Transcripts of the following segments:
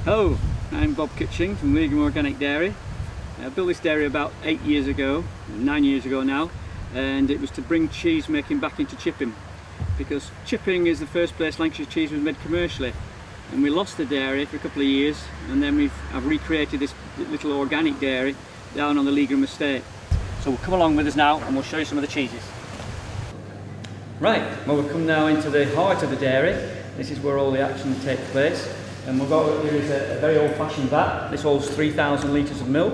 Hello, I'm Bob Kitching from Legham Organic Dairy. I built this dairy about 8 years ago, 9 years ago now, and it was to bring cheese making back into Chipping, because Chipping is the first place Lancashire cheese was made commercially, and we lost the dairy for a couple of years, and then I've recreated this little organic dairy down on the Legham estate. So we'll come along with us now and we'll show you some of the cheeses. Right, well we've come now into the heart of the dairy. This is where all the action takes place. And we've got here is a very old-fashioned vat. This holds 3,000 litres of milk.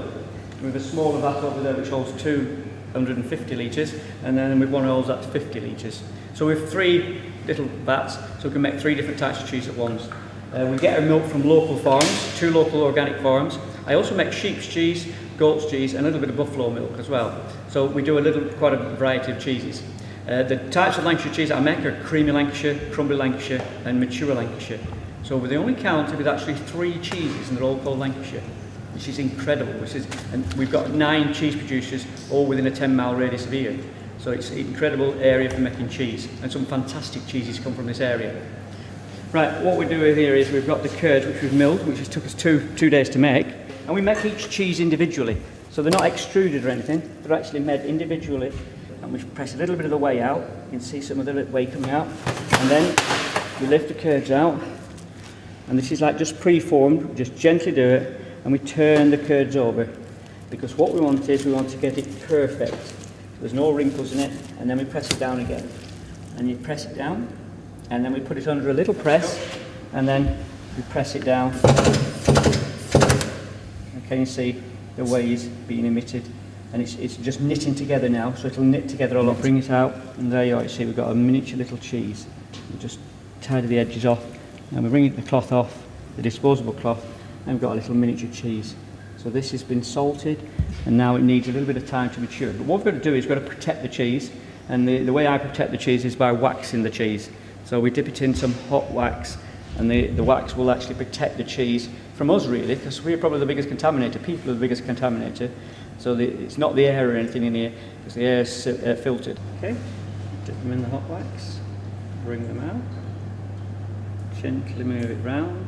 We have a smaller vat over there which holds 250 litres, and then we've one that holds that's 50 litres. So we have 3 little vats, so we can make 3 different types of cheese at once. We get our milk from local farms, 2 local organic farms. I also make sheep's cheese, goat's cheese, and a little bit of buffalo milk as well. So we do quite a variety of cheeses. The types of Lancashire cheese I make are creamy Lancashire, crumbly Lancashire, and mature Lancashire. So we're the only county with actually 3 cheeses, and they're all called Lancashire, which is incredible. And we've got 9 cheese producers, all within a 10-mile radius of here. So it's an incredible area for making cheese, and some fantastic cheeses come from this area. Right, what we're doing here is we've got the curds which we've milled, which has took us two days to make, and we make each cheese individually. So they're not extruded or anything, they're actually made individually, and we press a little bit of the whey out. You can see some of the whey coming out, and then we lift the curds out. And this is like just pre-formed, we just gently do it, and we turn the curds over, because what we want is we want to get it perfect. There's no wrinkles in it, and then we press it down again. And you press it down, and then we put it under a little press, and then we press it down. And can you see the whey is being emitted? And it's just knitting together now, so it'll knit together a lot. Bring it out, and there you are. You see we've got a miniature little cheese. We just tidy the edges off. And we bring the cloth off, the disposable cloth, and we've got a little miniature cheese. So this has been salted, and now it needs a little bit of time to mature. But what we've got to do is we've got to protect the cheese, and the way I protect the cheese is by waxing the cheese. So we dip it in some hot wax, and the wax will actually protect the cheese from us really, because we're probably the biggest contaminator. People are the biggest contaminator. So it's not the air or anything in here, because the air is filtered. Okay, dip them in the hot wax, bring them out. Gently move it round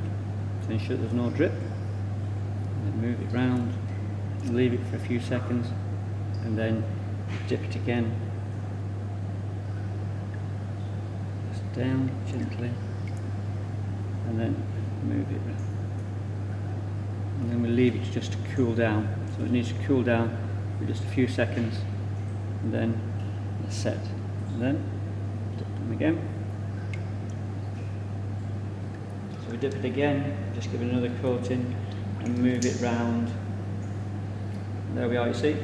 to ensure there's no drip, and then move it round, leave it for a few seconds, and then dip it again, just down gently, and then move it round, and then we leave it just to cool down. So it needs to cool down for just a few seconds, and then it's set, and then dip them again. So we dip it again, just give it another coating and move it round. And there we are, you see,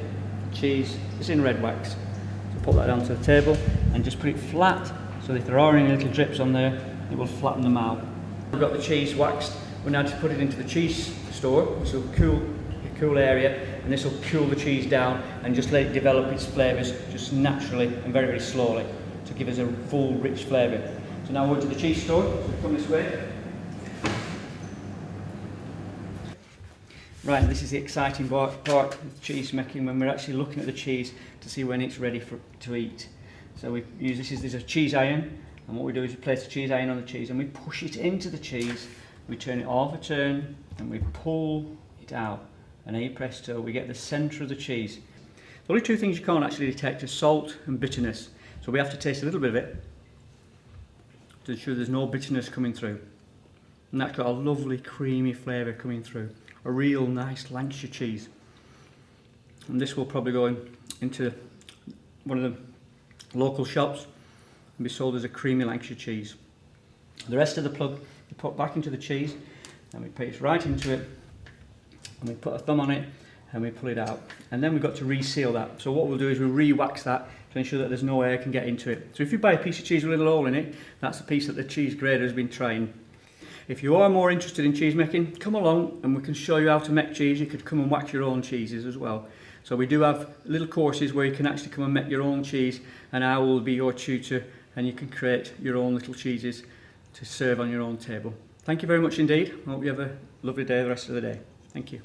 cheese is in red wax. So put that onto the table and just put it flat, so if there are any little drips on there, it will flatten them out. We've got the cheese waxed, we're now to put it into the cheese store, which will cool area, and this will cool the cheese down and just let it develop its flavours just naturally and very, very slowly to give us a full, rich flavour. So now we're to the cheese store, so come this way. Right, this is the exciting part of cheese making, when we're actually looking at the cheese to see when it's ready to eat. So we use there's a cheese iron, and what we do is we place the cheese iron on the cheese and we push it into the cheese, we turn it half a turn and we pull it out, and aí presto, we get the centre of the cheese. The only 2 things you can't actually detect are salt and bitterness, so we have to taste a little bit of it to ensure there's no bitterness coming through, and that's got a lovely creamy flavour coming through. A real nice Lancashire cheese, and this will probably go into one of the local shops and be sold as a creamy Lancashire cheese. The rest of the plug we put back into the cheese, and we put it right into it, and we put a thumb on it and we pull it out, and then we've got to reseal that. So what we'll do is we'll re-wax that to ensure that there's no air can get into it. So if you buy a piece of cheese with a little hole in it, that's the piece that the cheese grader has been trying. If you are more interested in cheese making, come along and we can show you how to make cheese. You could come and wax your own cheeses as well. So we do have little courses where you can actually come and make your own cheese, and I will be your tutor, and you can create your own little cheeses to serve on your own table. Thank you very much indeed. I hope you have a lovely day the rest of the day. Thank you.